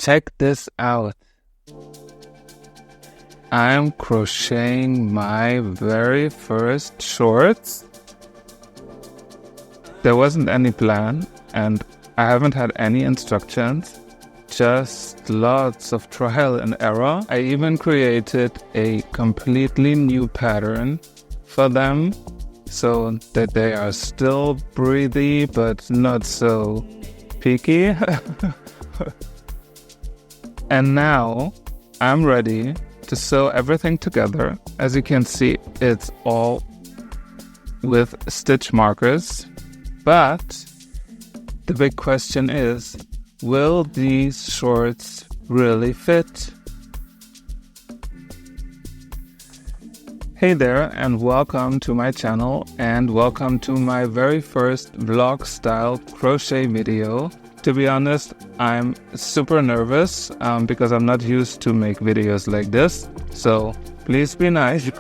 Check this out. I'm crocheting my very first shorts. There wasn't any plan and I haven't had any instructions, just lots of trial and error. I even created a completely new pattern for them so that they are still breathy but not so peaky. And now I'm ready to sew everything together. As you can see, it's all with stitch markers. But the big question is, will these shorts really fit? Hey there, and welcome to my channel and welcome to my very first vlog style crochet video. To be honest, I'm super nervous because I'm not used to make videos like this, so please be nice.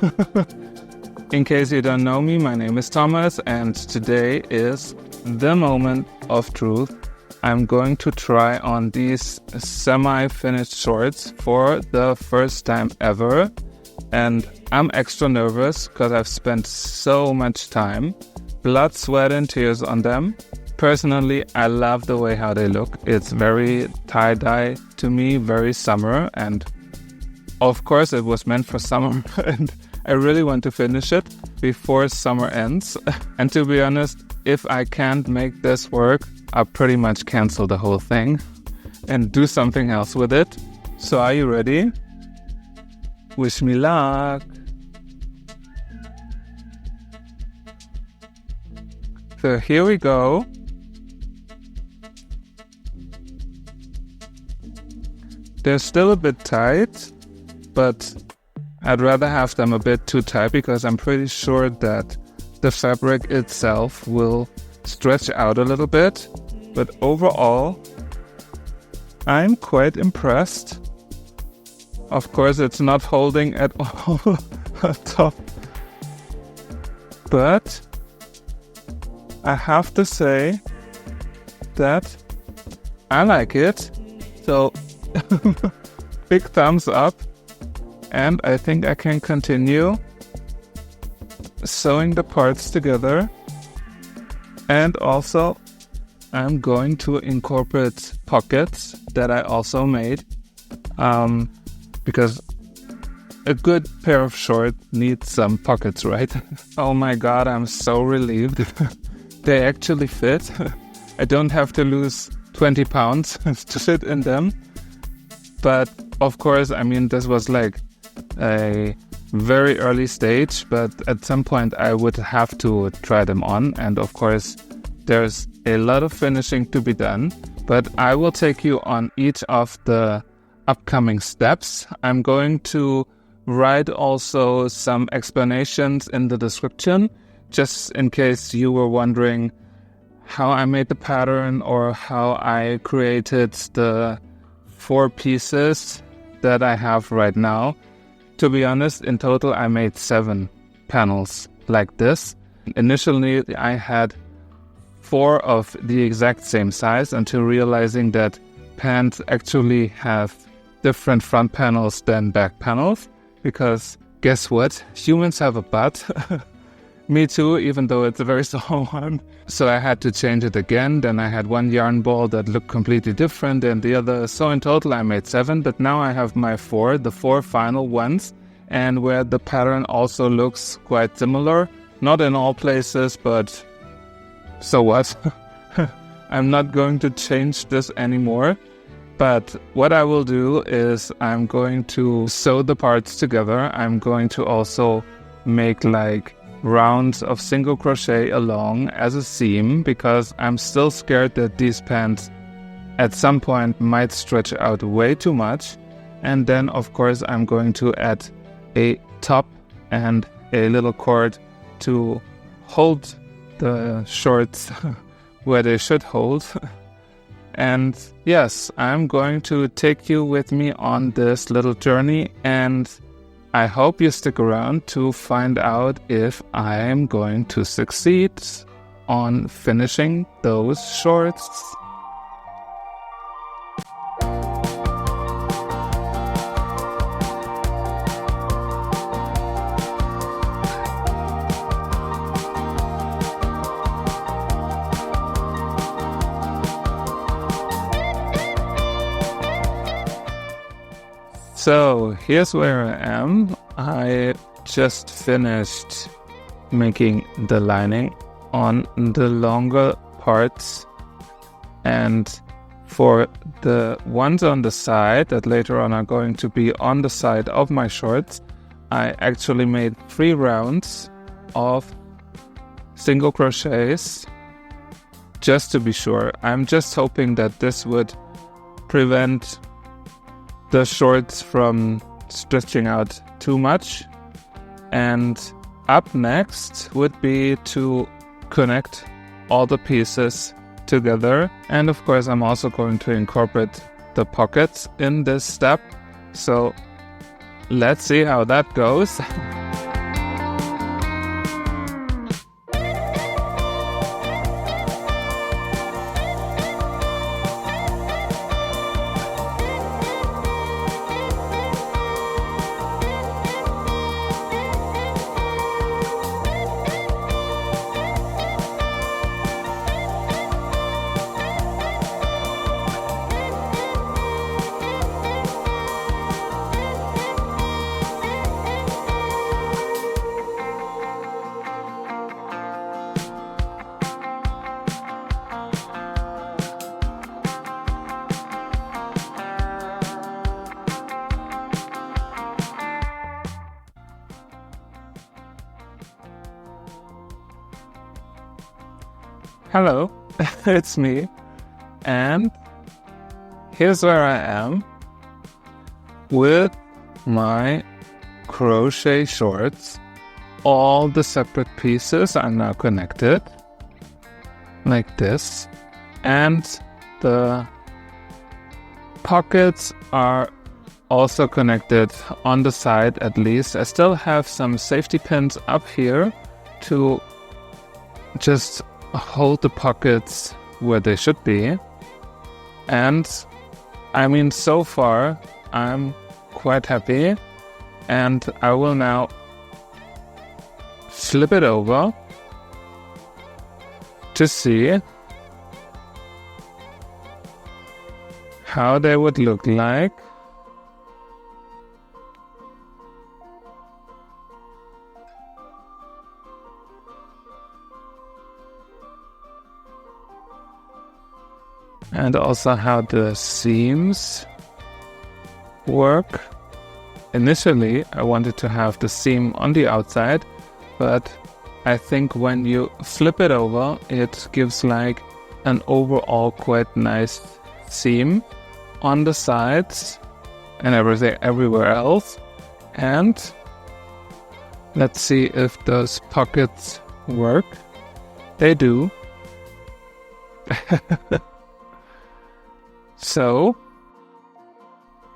In case you don't know me, my name is Thomas and today is the moment of truth. I'm going to try on these semi-finished shorts for the first time ever, and I'm extra nervous because I've spent so much time, blood, sweat and tears on them. Personally, I love the way how they look. It's very tie-dye to me, very summer, and of course it was meant for summer and I really want to finish it before summer ends. And to be honest, if I can't make this work, I'll pretty much cancel the whole thing and do something else with it. So are you ready? Wish me luck! So here we go. They're still a bit tight, but I'd rather have them a bit too tight because I'm pretty sure that the fabric itself will stretch out a little bit. But overall, I'm quite impressed. Of course, it's not holding at all at top. But I have to say that I like it. So big thumbs up, and I think I can continue sewing the parts together. And also I'm going to incorporate pockets that I also made because a good pair of shorts needs some pockets, right? Oh my god, I'm so relieved. They actually fit. I don't have to lose 20 pounds to fit in them. But of course, I mean, this was like a very early stage, but at some point I would have to try them on. And of course, there's a lot of finishing to be done, but I will take you on each of the upcoming steps. I'm going to write also some explanations in the description, just in case you were wondering how I made the pattern or how I created the 4 pieces that I have right now. To be honest, in total I made 7 panels like this. Initially I had 4 of the exact same size until realizing that pants actually have different front panels than back panels, because guess what? Humans have a butt. Me too, even though it's a very small one. So I had to change it again. Then I had one yarn ball that looked completely different than the other. So in total I made 7, but now I have my 4, the 4 final ones, and where the pattern also looks quite similar. Not in all places, but so what? I'm not going to change this anymore. But what I will do is I'm going to sew the parts together. I'm going to also make like rounds of single crochet along as a seam, because I'm still scared that these pants at some point might stretch out way too much. And then of course I'm going to add a top and a little cord to hold the shorts where they should hold. And yes, I'm going to take you with me on this little journey, and I hope you stick around to find out if I am going to succeed on finishing those shorts. So here's where I am. I just finished making the lining on the longer parts, and for the ones on the side that later on are going to be on the side of my shorts, I actually made 3 rounds of single crochets just to be sure. I'm just hoping that this would prevent the shorts from stretching out too much. And up next would be to connect all the pieces together. And of course, I'm also going to incorporate the pockets in this step. So let's see how that goes. Hello, it's me, and here's where I am with my crochet shorts. All the separate pieces are now connected, like this, and the pockets are also connected on the side at least. I still have some safety pins up here to just hold the pockets where they should be. And I mean, so far I'm quite happy, and I will now flip it over to see how they would look like. And also how the seams work. Initially, I wanted to have the seam on the outside, but I think when you flip it over, it gives like an overall quite nice seam on the sides and everything everywhere else. And let's see if those pockets work. They do. So,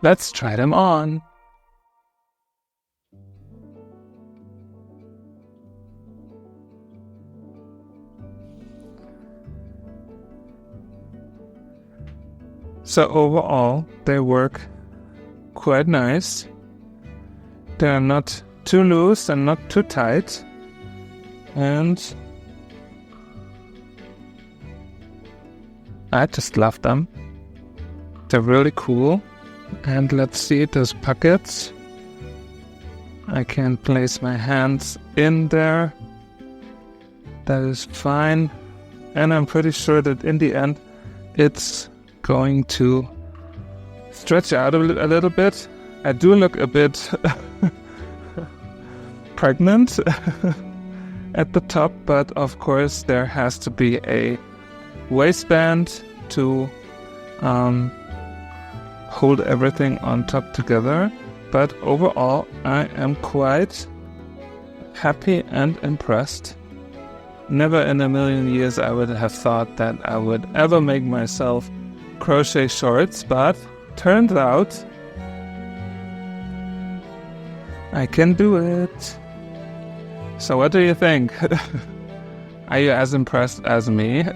let's try them on. So overall, they work quite nice. They're not too loose and not too tight. And I just love them. They're really cool. And let's see those pockets. I can place my hands in there. That is fine. And I'm pretty sure that in the end it's going to stretch out a little bit. I do look a bit pregnant at the top, but of course there has to be a waistband to hold everything on top together. But overall, I am quite happy and impressed. Never in a million years I would have thought that I would ever make myself crochet shorts, but turns out I can do it. So what do you think? Are you as impressed as me?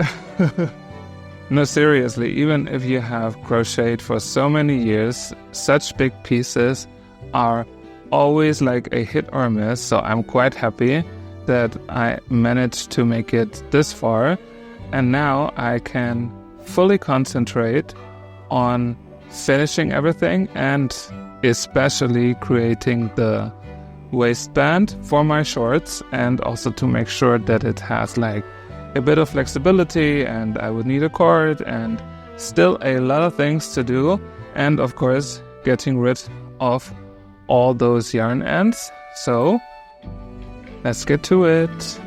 No, seriously, even if you have crocheted for so many years, such big pieces are always like a hit or miss. So I'm quite happy that I managed to make it this far. And now I can fully concentrate on finishing everything and especially creating the waistband for my shorts, and also to make sure that it has like a bit of flexibility, and I would need a cord and still a lot of things to do, and of course getting rid of all those yarn ends. So let's get to it.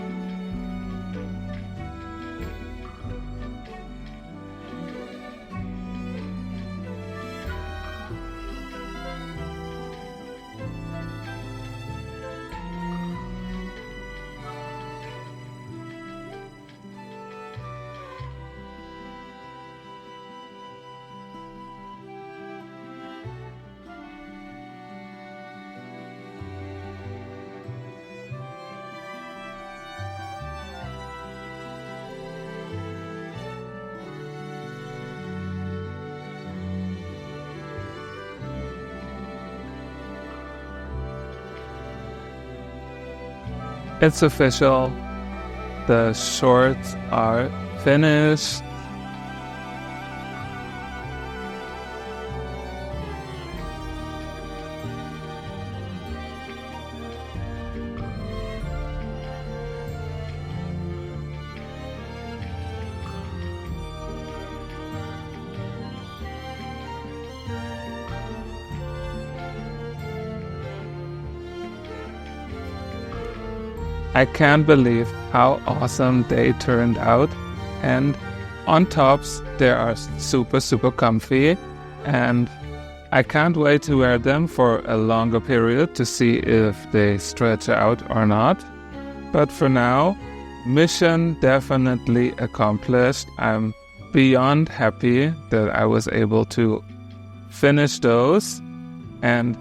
It's official, the shorts are finished. I can't believe how awesome they turned out, and on tops they are super comfy, and I can't wait to wear them for a longer period to see if they stretch out or not. But for now, mission definitely accomplished. I'm beyond happy that I was able to finish those, and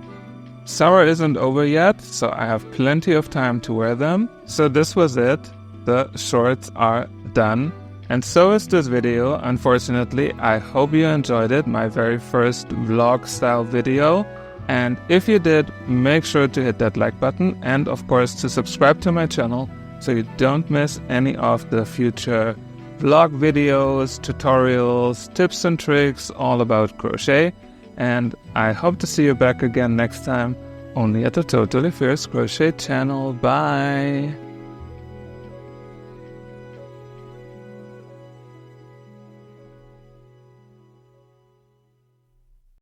summer isn't over yet, so I have plenty of time to wear them. So this was it. The shorts are done. And so is this video, unfortunately. I hope you enjoyed it, my very first vlog style video. And if you did, make sure to hit that like button, and of course to subscribe to my channel so you don't miss any of the future vlog videos, tutorials, tips and tricks all about crochet. And I hope to see you back again next time, only at the Totally Fierce Crochet channel. Bye!